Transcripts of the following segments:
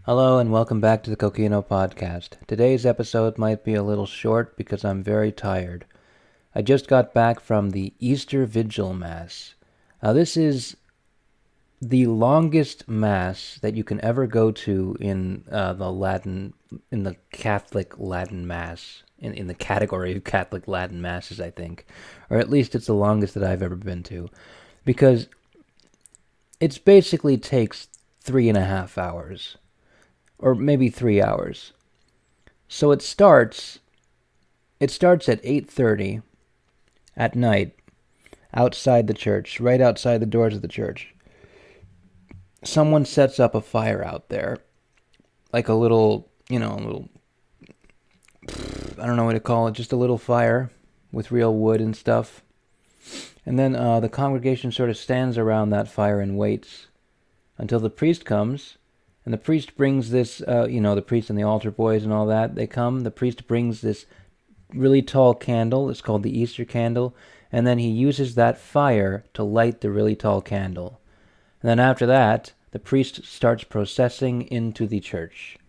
Hello and welcome back to the Kokino Podcast. Today's episode might be a little short because I'm very tired. I just got back from the Easter Vigil Mass. This is the longest Mass that you can ever go to in the Catholic Latin Mass, in the category of Catholic Latin Masses, I think. Or at least it's the longest that I've ever been to. Because it basically takes 3.5 hours. Or maybe 3 hours. So it starts at 8:30 at night outside the church, right outside the doors of the church. Someone sets up a fire out there, like a little, I don't know what to call it, just a little fire with real wood and stuff. And then the congregation sort of stands around that fire and waits until the priest comes. And the priest brings this, the priest and the altar boys and all that, they come. The priest brings this really tall candle. It's called the Easter candle. And then he uses that fire to light the really tall candle. And then after that, the priest starts processing into the church.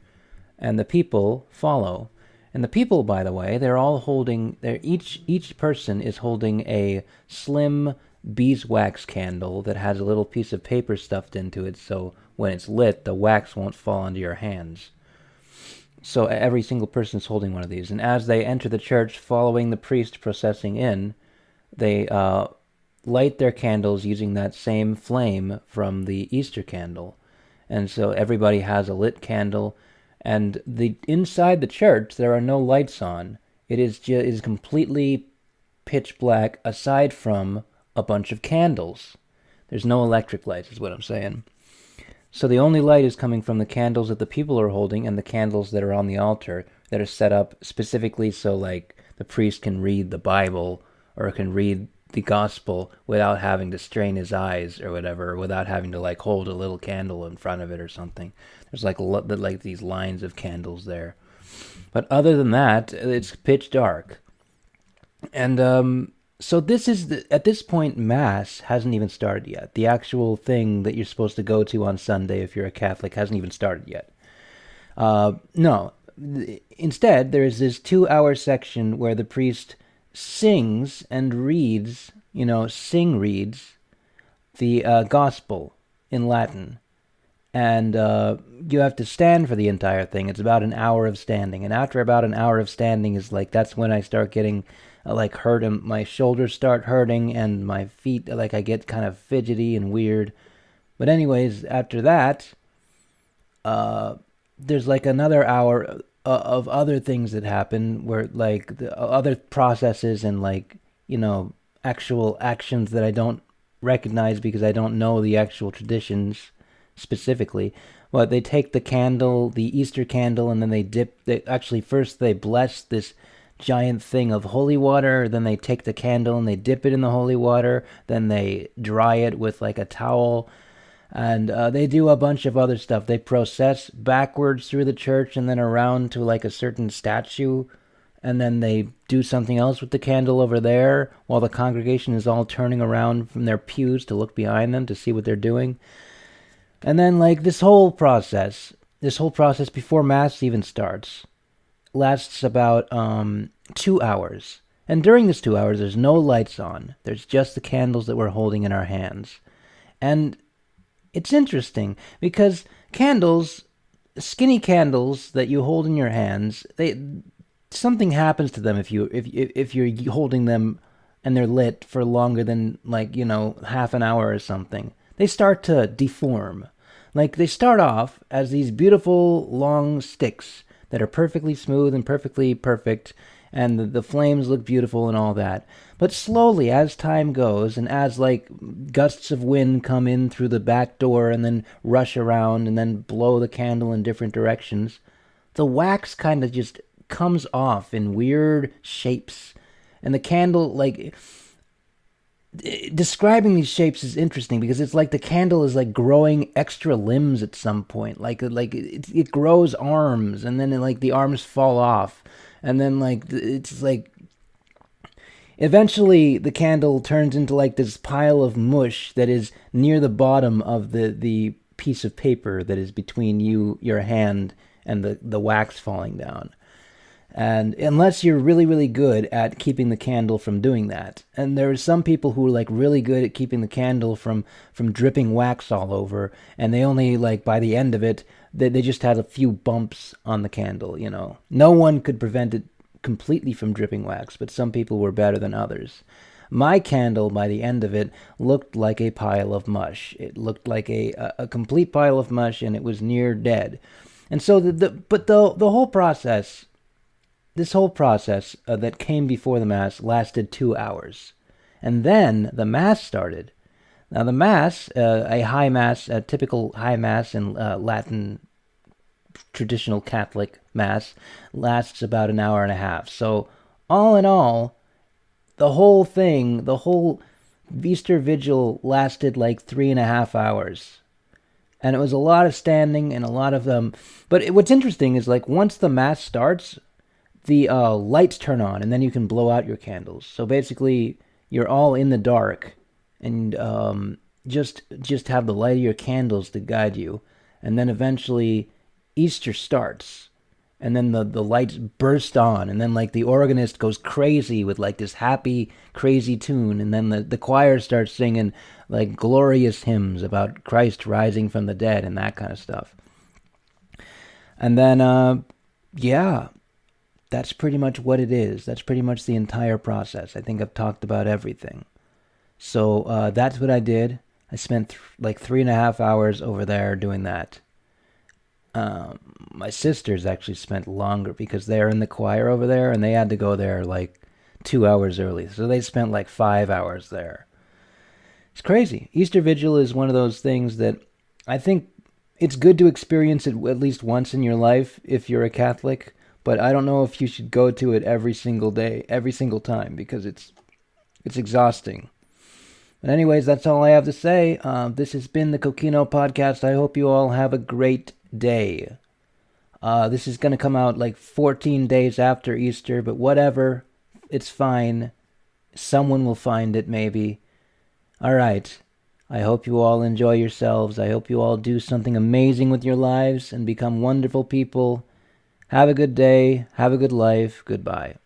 And the people follow. And the people, by the way, they're all holding, each person is holding a slim beeswax candle that has a little piece of paper stuffed into it, so when it's lit, the wax won't fall onto your hands. So every single person is holding one of these. And as they enter the church, following the priest processing in, they light their candles using that same flame from the Easter candle. And so everybody has a lit candle. And inside the church, there are no lights on. It is completely pitch black, aside from a bunch of candles. There's no electric lights, is what I'm saying. So the only light is coming from the candles that the people are holding and the candles that are on the altar that are set up specifically so like the priest can read the Bible or can read the gospel without having to strain his eyes or whatever, or without having to like hold a little candle in front of it or something. There's like these lines of candles there. But other than that, it's pitch dark. And so at this point, Mass hasn't even started yet. The actual thing that you're supposed to go to on Sunday if you're a Catholic hasn't even started yet. No. Instead, there is this 2-hour section where the priest sings and reads, reads the gospel in Latin. And you have to stand for the entire thing. It's about an hour of standing. And after about an hour of standing that's when I start getting hurt, and my shoulders start hurting and my feet, I get kind of fidgety and weird. But anyways, after that, there's another hour of other things that happen where the other processes and actual actions that I don't recognize because I don't know the actual traditions specifically. But they take the candle, the Easter candle, and then first they bless this giant thing of holy water, then they take the candle and they dip it in the holy water, then they dry it with a towel, and they do a bunch of other stuff. They process backwards through the church and then around to a certain statue, and then they do something else with the candle over there while the congregation is all turning around from their pews to look behind them to see what they're doing. And then this whole process before Mass even starts lasts about 2 hours. And during this 2 hours, there's no lights on. There's just the candles that we're holding in our hands. And it's interesting because candles, skinny candles that you hold in your hands, something happens to them if you're holding them and they're lit for longer than half an hour or something. They start to deform. They start off as these beautiful long sticks that are perfectly smooth and perfectly perfect, and the flames look beautiful and all that. But slowly, as time goes, and as gusts of wind come in through the back door and then rush around and then blow the candle in different directions, the wax kind of just comes off in weird shapes. And the candle, describing these shapes is interesting because it's the candle is growing extra limbs at some point. It grows arms, and then the arms fall off, and then it's eventually the candle turns into this pile of mush that is near the bottom of the piece of paper that is between your hand, and the wax falling down. And unless you're really, really good at keeping the candle from doing that. And there are some people who are like really good at keeping the candle from dripping wax all over, and they only, like, by the end of it, they just had a few bumps on the candle, you know. No one could prevent it completely from dripping wax, but some people were better than others. My candle, by the end of it, looked like a pile of mush. It looked like a complete pile of mush, and it was near dead. And so the whole process, this whole process that came before the Mass lasted 2 hours. And then the Mass started. Now the Mass, a high Mass, a typical high Mass in Latin traditional Catholic Mass, lasts about an hour and a half. So all in all, the whole thing, the whole Easter Vigil lasted like 3.5 hours. And it was a lot of standing and a lot of but what's interesting is, like, once the Mass starts, the lights turn on, and then you can blow out your candles. So basically, you're all in the dark, and just have the light of your candles to guide you. And then eventually Easter starts, and then the lights burst on, and then, like, the organist goes crazy with, like, this happy, crazy tune, and then the choir starts singing, like, glorious hymns about Christ rising from the dead and that kind of stuff. And then, yeah, that's pretty much what it is. That's pretty much the entire process. I think I've talked about everything. So that's what I did. I spent like 3.5 hours over there doing that. My sisters actually spent longer because they're in the choir over there, and they had to go there like 2 hours early. So they spent like 5 hours there. It's crazy. Easter Vigil is one of those things that I think it's good to experience it at least once in your life if you're a Catholic, but I don't know if you should go to it every single day, every single time, because it's exhausting. But anyways, that's all I have to say. This has been the Kokino Podcast. I hope you all have a great day. This is going to come out like 14 days after Easter, but whatever. It's fine. Someone will find it, maybe. All right. I hope you all enjoy yourselves. I hope you all do something amazing with your lives and become wonderful people. Have a good day. Have a good life. Goodbye.